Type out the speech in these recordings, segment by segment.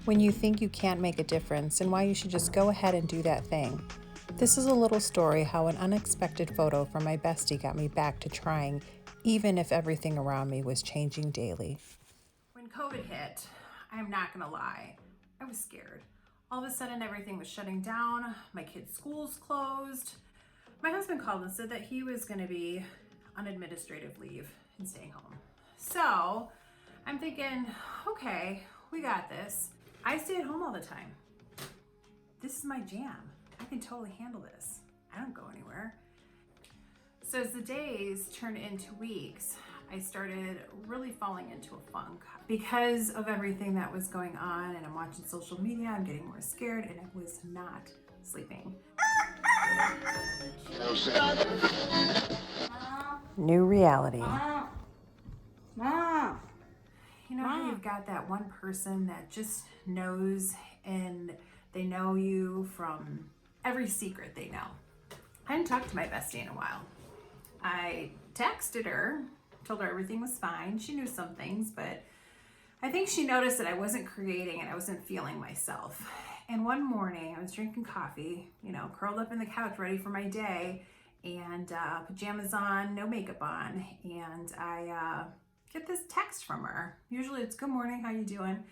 when you think you can't make a difference and why you should just go ahead and do that thing. This is a little story how an unexpected photo from my bestie got me back to trying, even if everything around me was changing daily. When COVID hit, I'm not gonna lie, I was scared. All of a sudden everything was shutting down, my kids' schools closed. My husband called and said that he was gonna be on administrative leave and staying home. So I'm thinking, okay, we got this. I stay at home all the time. This is my jam. I can totally handle this. I don't go anywhere. So as the days turned into weeks, I started really falling into a funk because of everything that was going on, and I'm watching social media, I'm getting more scared, and I was not sleeping. New reality. Mom. You know how you've got that one person that just knows, and they know you from every secret they know. I hadn't talked to my bestie in a while. I texted her, told her everything was fine. She knew some things, but I think she noticed that I wasn't creating and I wasn't feeling myself. And one morning I was drinking coffee, curled up in the couch ready for my day, and pajamas on, no makeup on, and I get this text from her. Usually it's good morning, how you doing?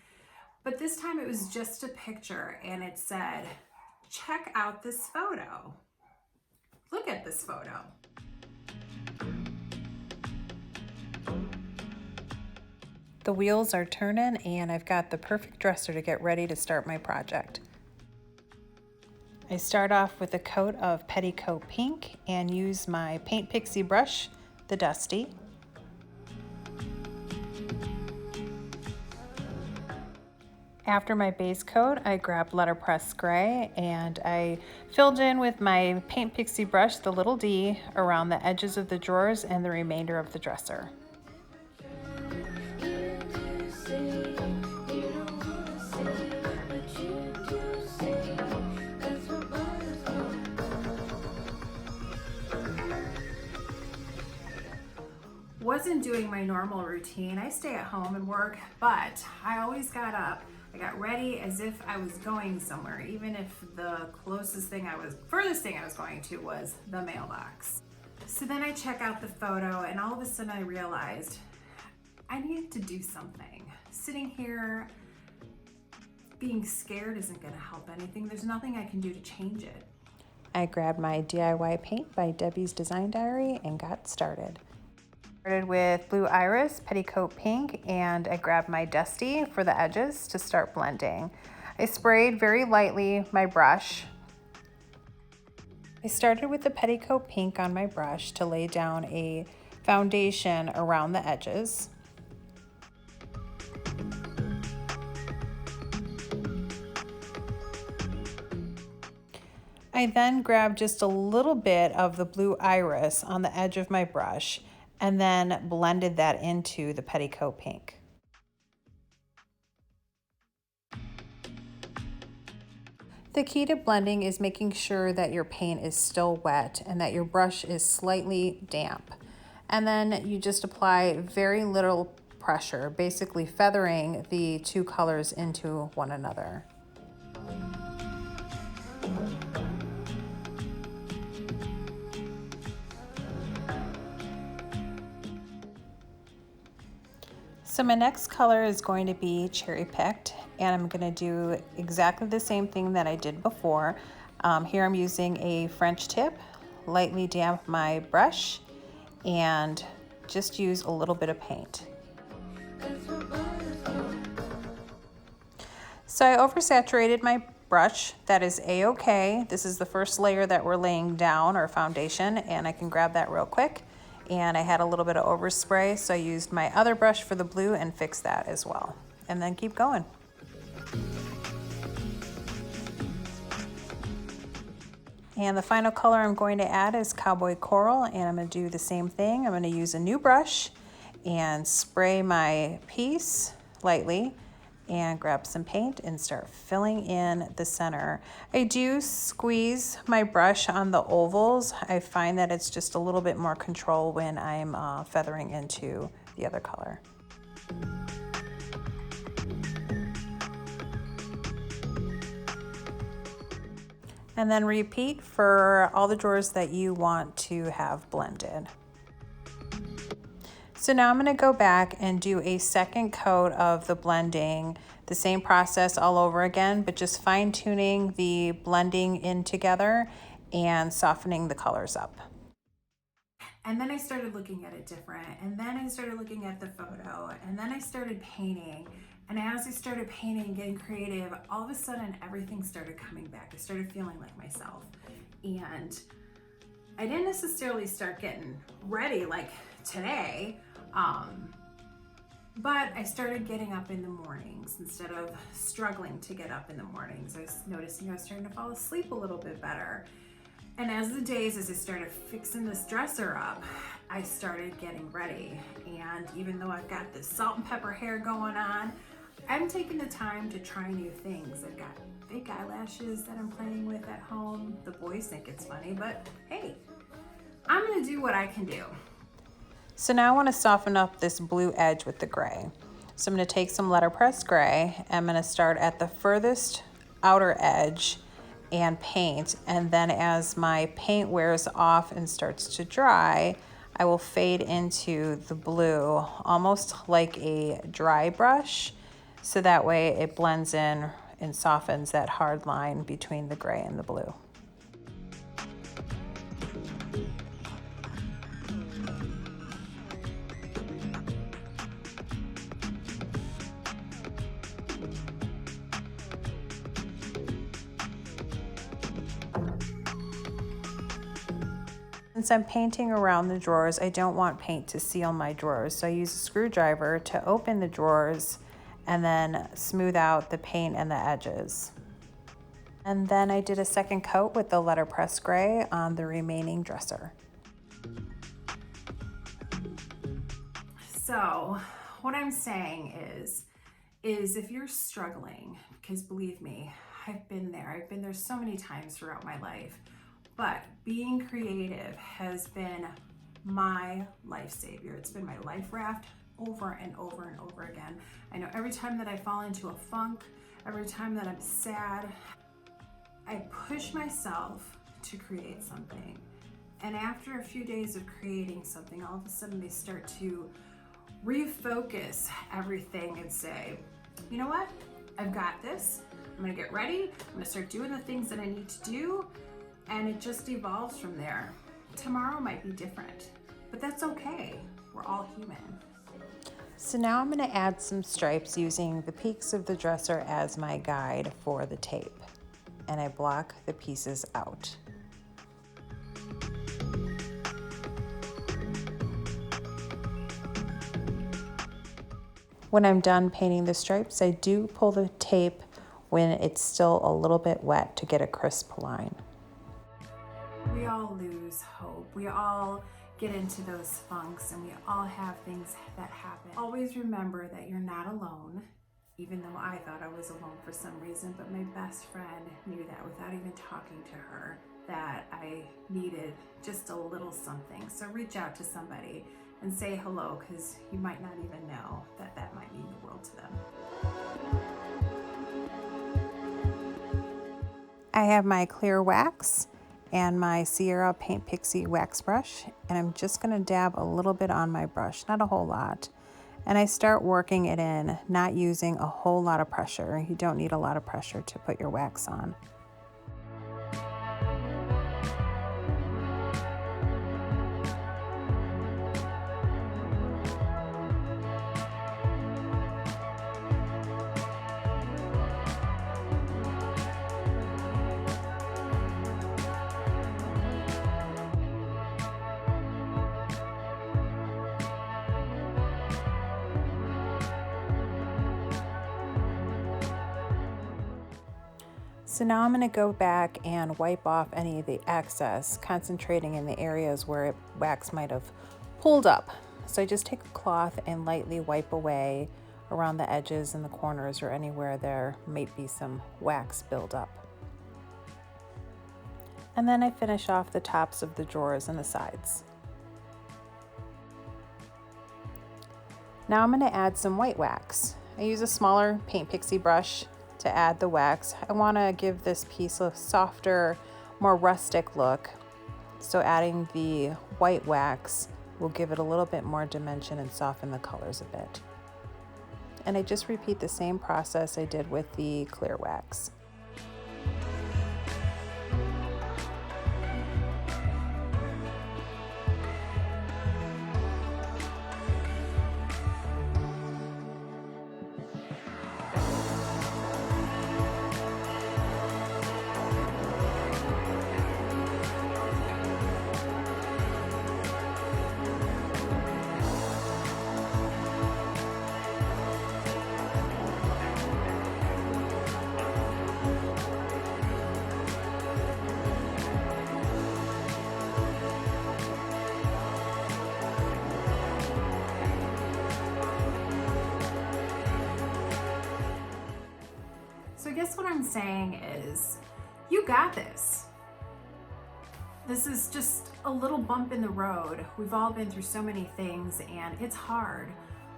But this time it was just a picture, and it said, check out this photo. Look at this photo. The wheels are turning, and I've got the perfect dresser to get ready to start my project. I start off with a coat of petticoat pink and use my Paint Pixie brush, the Dusty. After my base coat, I grabbed letterpress gray and I filled in with my Paint Pixie brush, the little D, around the edges of the drawers and the remainder of the dresser. Wasn't doing my normal routine. I stay at home and work, but I always got up. I got ready as if I was going somewhere, even if the furthest thing I was going to was the mailbox. So then I check out the photo, and all of a sudden I realized I needed to do something. Sitting here being scared isn't gonna help anything. There's nothing I can do to change it. I grabbed my DIY paint by Debbie's Design Diary and got started. Started with blue iris, petticoat pink, and I grabbed my Dusty for the edges to start blending. I sprayed very lightly my brush. I started with the petticoat pink on my brush to lay down a foundation around the edges. I then grabbed just a little bit of the blue iris on the edge of my brush and then blended that into the petticoat pink. The key to blending is making sure that your paint is still wet and that your brush is slightly damp. And then you just apply very little pressure, basically feathering the two colors into one another. So my next color is going to be cherry picked, and I'm going to do exactly the same thing that I did before. Here I'm using a French tip, lightly damp my brush, and just use a little bit of paint. So I oversaturated my brush. That is a-okay. This is the first layer that we're laying down, or foundation, and I can grab that real quick. And I had a little bit of overspray, so I used my other brush for the blue and fixed that as well. And then keep going. And the final color I'm going to add is Cowboy Coral, and I'm going to do the same thing. I'm going to use a new brush and spray my piece lightly and grab some paint and start filling in the center. I do squeeze my brush on the ovals. I find that it's just a little bit more control when I'm feathering into the other color. And then repeat for all the drawers that you want to have blended. So now I'm going to go back and do a second coat of the blending, the same process all over again, but just fine tuning the blending in together and softening the colors up. And then I started looking at it different. And then I started looking at the photo. And then I started painting. And as I started painting, getting creative, all of a sudden everything started coming back. I started feeling like myself. And I didn't necessarily start getting ready like today. But I started getting up in the mornings instead of struggling to get up in the mornings. I was noticing I was starting to fall asleep a little bit better. And as I started fixing this dresser up, I started getting ready. And even though I've got this salt and pepper hair going on, I'm taking the time to try new things. I've got fake eyelashes that I'm playing with at home. The boys think it's funny, but hey, I'm gonna do what I can do. So now I want to soften up this blue edge with the gray. So I'm going to take some letterpress gray. I'm going to start at the furthest outer edge and paint. And then as my paint wears off and starts to dry, I will fade into the blue, almost like a dry brush. So that way it blends in and softens that hard line between the gray and the blue. Since I'm painting around the drawers, I don't want paint to seal my drawers. So I use a screwdriver to open the drawers and then smooth out the paint and the edges. And then I did a second coat with the letterpress gray on the remaining dresser. So what I'm saying is if you're struggling, because believe me, I've been there so many times throughout my life, but being creative has been my life savior. It's been my life raft over and over and over again. I know every time that I fall into a funk, every time that I'm sad, I push myself to create something. And after a few days of creating something, all of a sudden they start to refocus everything and say, you know what? I've got this. I'm gonna get ready. I'm gonna start doing the things that I need to do. And it just evolves from there. Tomorrow might be different, but that's okay. We're all human. So now I'm going to add some stripes using the peaks of the dresser as my guide for the tape. And I block the pieces out. When I'm done painting the stripes, I do pull the tape when it's still a little bit wet to get a crisp line. We all lose hope. We all get into those funks and we all have things that happen. Always remember that you're not alone, even though I thought I was alone for some reason, but my best friend knew that without even talking to her, that I needed just a little something. So reach out to somebody and say hello, because you might not even know that that might mean the world to them. I have my clear wax and my Sierra Paint Pixie wax brush, and I'm just going to dab a little bit on my brush, not a whole lot. And I start working it in, not using a whole lot of pressure. You don't need a lot of pressure to put your wax on. So now I'm going to go back and wipe off any of the excess, concentrating in the areas where wax might have pulled up. So I just take a cloth and lightly wipe away around the edges and the corners or anywhere there might be some wax buildup. And then I finish off the tops of the drawers and the sides. Now I'm going to add some white wax. I use a smaller Paint Pixie brush to add the wax. I want to give this piece a softer, more rustic look. So adding the white wax will give it a little bit more dimension and soften the colors a bit. And I just repeat the same process I did with the clear wax. So I guess what I'm saying is, you got this. This is just a little bump in the road. We've all been through so many things and it's hard,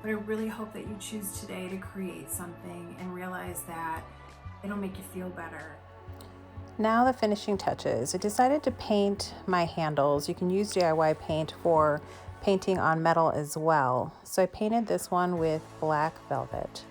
but I really hope that you choose today to create something and realize that it'll make you feel better. Now the finishing touches. I decided to paint my handles. You can use DIY paint for painting on metal as well. So I painted this one with black velvet.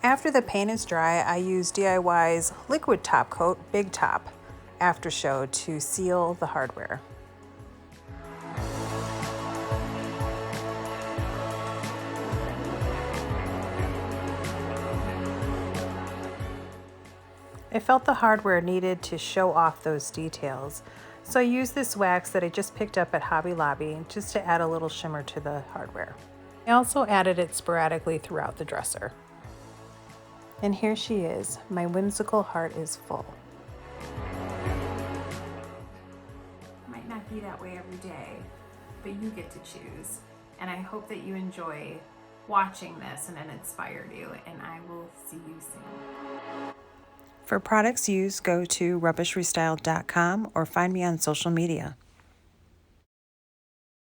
After the paint is dry, I use DIY's liquid top coat, Big Top, after show to seal the hardware. I felt the hardware needed to show off those details, so I used this wax that I just picked up at Hobby Lobby just to add a little shimmer to the hardware. I also added it sporadically throughout the dresser. And here she is. My whimsical heart is full. Might not be that way every day, but you get to choose. And I hope that you enjoy watching this and it inspired you, and I will see you soon. For products used, go to rubbishrestyled.com or find me on social media.